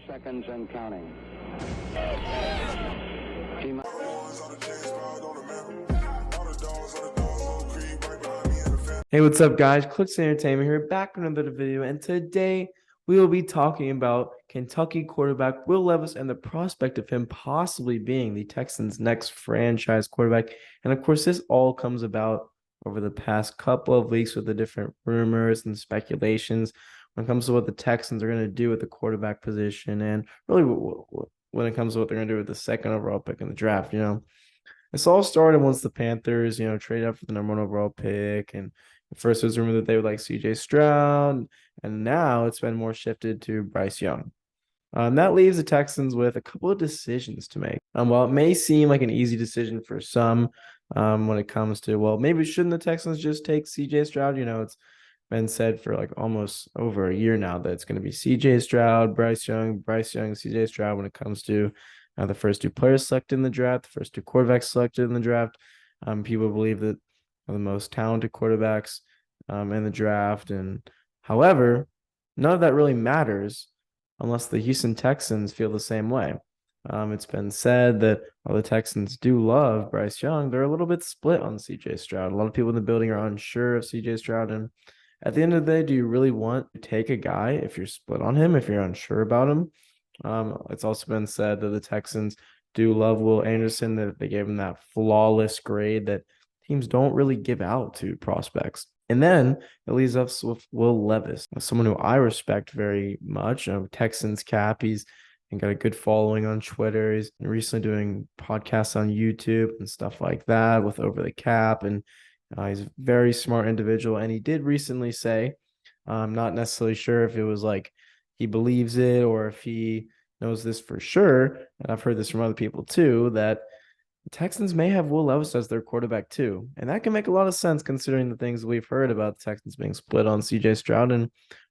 seconds and counting. Hey, what's up, guys? Clicks Entertainment here, back with another video, and today we will be talking about Kentucky quarterback Will Levis and the prospect of him possibly being the Texans' next franchise quarterback. And of course, this all comes about over the past couple of weeks with the different rumors and speculations when it comes to what the Texans are going to do with the quarterback position, and really when it comes to what they're going to do with the second overall pick in the draft. This all started once the Panthers, traded up for the number one overall pick. And at first it was rumored that they would like CJ Stroud, and now it's been more shifted to Bryce Young. That leaves the Texans with a couple of decisions to make. While it may seem like an easy decision for some, when it comes to, well, maybe shouldn't the Texans just take CJ Stroud? It's been said for like almost over a year now that it's going to be CJ Stroud, Bryce Young, CJ Stroud when it comes to the first two players selected in the draft, the first two quarterbacks selected in the draft. People believe that are the most talented quarterbacks in the draft. And however, none of that really matters unless the Houston Texans feel the same way. It's been said that while the Texans do love Bryce Young, they're a little bit split on CJ Stroud. A lot of people in the building are unsure of CJ Stroud. And at the end of the day, do you really want to take a guy if you're split on him, if you're unsure about him? It's also been said that the Texans do love Will Anderson, that they gave him that flawless grade that teams don't really give out to prospects. And then it leaves us with Will Levis, someone who I respect very much. Texans cap, he's got a good following on Twitter. He's recently doing podcasts on YouTube and stuff like that with Over the Cap. And he's a very smart individual. And he did recently say, I'm not necessarily sure if it was like he believes it or if he knows this for sure, and I've heard this from other people too, that the Texans may have Will Levis as their quarterback too. And that can make a lot of sense considering the things we've heard about the Texans being split on CJ Stroud. And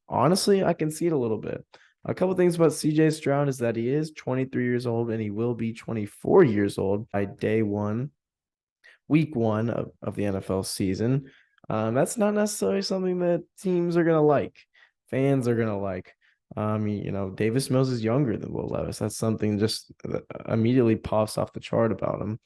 honestly, I can see it a little bit. A couple things about CJ Stroud is that he is 23 years old and he will be 24 years old by week one of the NFL season. That's not necessarily something that teams are going to like, fans are going to like. Davis Mills is younger than Will Levis. That's something just that immediately pops off the chart about him.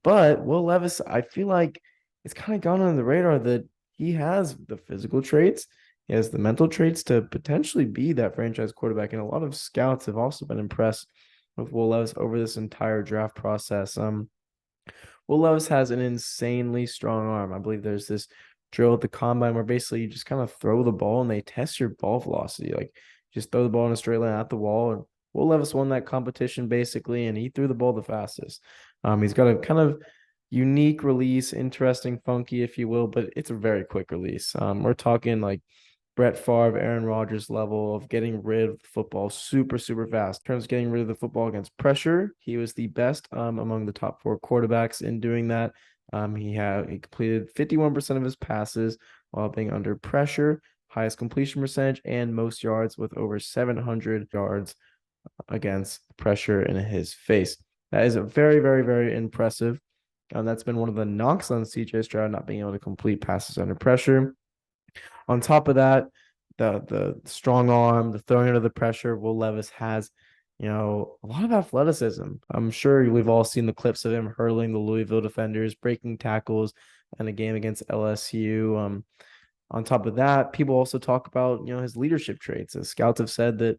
But Will Levis, I feel like it's kind of gone on the radar that he has the physical traits, he has the mental traits to potentially be that franchise quarterback. And a lot of scouts have also been impressed with Will Levis over this entire draft process. Will Levis has an insanely strong arm. I believe there's this drill at the combine where basically you just kind of throw the ball and they test your ball velocity. Like just throw the ball in a straight line at the wall. And Will Levis won that competition basically, and he threw the ball the fastest. He's got a kind of unique release, interesting, funky, if you will, but it's a very quick release. We're talking like Brett Favre, Aaron Rodgers level of getting rid of the football super, super fast. In terms of getting rid of the football against pressure, he was the best among the top four quarterbacks in doing that. He completed 51% of his passes while being under pressure, highest completion percentage, and most yards with over 700 yards against pressure in his face. That is a very, very, very impressive. That's been one of the knocks on CJ Stroud, not being able to complete passes under pressure. On top of that, the strong arm, the throwing under the pressure, Will Levis has a lot of athleticism. I'm sure we've all seen the clips of him hurling the Louisville defenders, breaking tackles in a game against LSU. On top of that, people also talk about, his leadership traits. As scouts have said that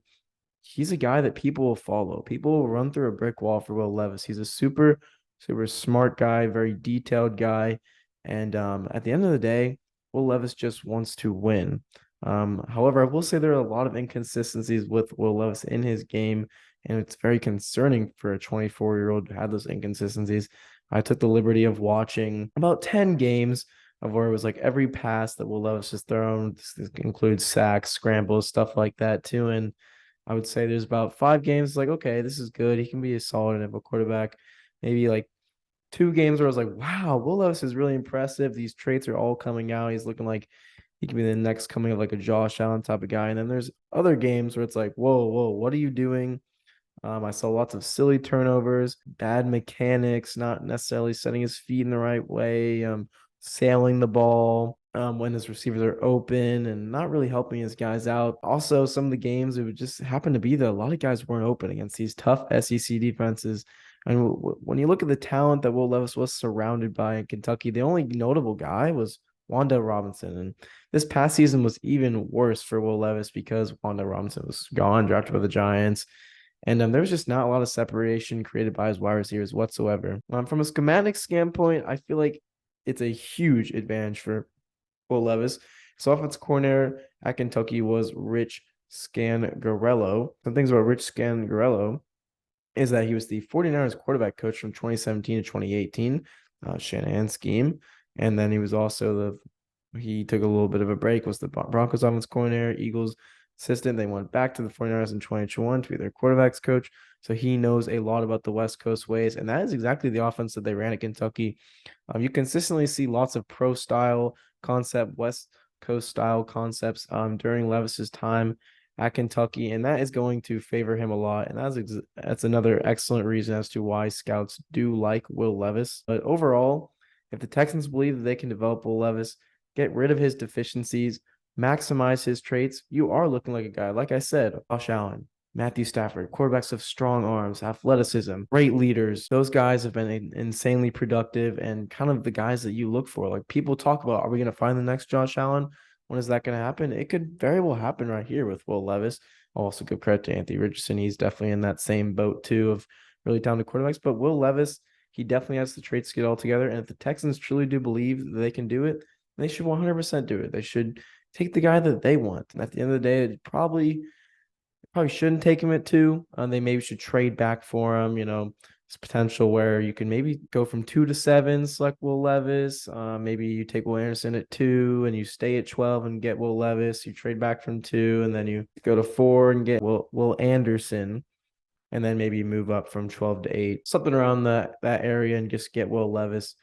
he's a guy that people will follow. People will run through a brick wall for Will Levis. He's a super, super smart guy, very detailed guy. And at the end of the day, Will Levis just wants to win. However, I will say there are a lot of inconsistencies with Will Levis in his game, and it's very concerning for a 24-year-old to have those inconsistencies. I took the liberty of watching about 10 games of where it was like every pass that Will Levis has thrown. This includes sacks, scrambles, stuff like that too. And I would say there's about 5 games like, okay, this is good. He can be a solid NFL quarterback. Maybe like 2 games where I was like, wow, Will Levis is really impressive. These traits are all coming out. He's looking like he could be the next coming of like a Josh Allen type of guy. And then there's other games where it's like, whoa, what are you doing? I saw lots of silly turnovers, bad mechanics, not necessarily setting his feet in the right way, sailing the ball. when his receivers are open and not really helping his guys out. Also, some of the games it would just happen to be that a lot of guys weren't open against these tough SEC defenses. And when you look at the talent that Will Levis was surrounded by in Kentucky, the only notable guy was Wanda Robinson. And this past season was even worse for Will Levis because Wanda Robinson was gone, drafted by the Giants. And there was just not a lot of separation created by his wide receivers whatsoever. From a schematic standpoint, I feel like it's a huge advantage for Will Levis. His offensive coordinator at Kentucky was Rich Scangarello. Some things about Rich Scangarello is that he was the 49ers quarterback coach from 2017 to 2018, Shanahan scheme. And then he took a little bit of a break, was the Broncos offense coordinator, Eagles assistant. They went back to the 49ers in 2021 to be their quarterbacks coach. So he knows a lot about the West Coast ways. And that is exactly the offense that they ran at Kentucky. You consistently see lots of pro style concept, West Coast style concepts during Levis's time at Kentucky, and that is going to favor him a lot. And that's another excellent reason as to why scouts do like Will Levis. But overall, if the Texans believe that they can develop Will Levis, get rid of his deficiencies, maximize his traits, you are looking like a guy, like I said, Josh Allen, Matthew Stafford, quarterbacks of strong arms, athleticism, great leaders. Those guys have been insanely productive and kind of the guys that you look for. Like people talk about, are we going to find the next Josh Allen? When is that going to happen? It could very well happen right here with Will Levis. I'll also give credit to Anthony Richardson. He's definitely in that same boat too of really talented quarterbacks. But Will Levis, he definitely has the traits to get all together. And if the Texans truly do believe that they can do it, they should 100% do it. They should take the guy that they want. And at the end of the day, it probably shouldn't take him at 2. They maybe should trade back for him. It's potential where you can maybe go from 2 to 7, select Will Levis. Maybe you take Will Anderson at 2 and you stay at 12 and get Will Levis. You trade back from 2 and then you go to 4 and get Will Anderson. And then maybe you move up from 12 to 8, something around that area, and just get Will Levis.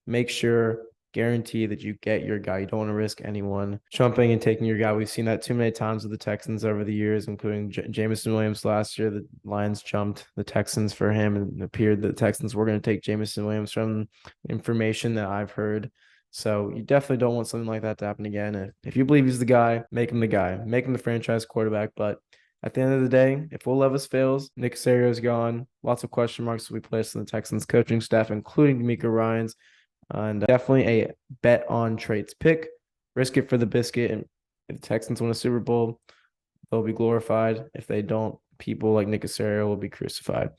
Make sure guarantee that you get your guy. You don't want to risk anyone jumping and taking your guy. We've seen that too many times with the Texans over the years, including Jameson Williams last year. The Lions jumped the Texans for him, and it appeared that the Texans were going to take Jameson Williams from information that I've heard. So you definitely don't want something like that to happen again. If you believe he's the guy, make him the guy. Make him the franchise quarterback. But at the end of the day, if Will Levis fails, Nick Caserio's gone. Lots of question marks will be placed on the Texans coaching staff, including D'Amico Ryans. And definitely a bet on traits pick. Risk it for the biscuit. And if the Texans win a Super Bowl, they'll be glorified. If they don't, people like Nick Caserio will be crucified.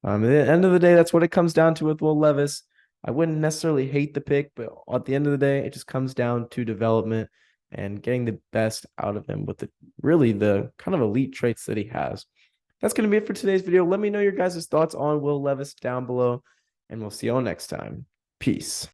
At the end of the day, that's what it comes down to with Will Levis. I wouldn't necessarily hate the pick, but at the end of the day, it just comes down to development and getting the best out of him with the kind of elite traits that he has. That's going to be it for today's video. Let me know your guys' thoughts on Will Levis down below, and we'll see you all next time. Peace.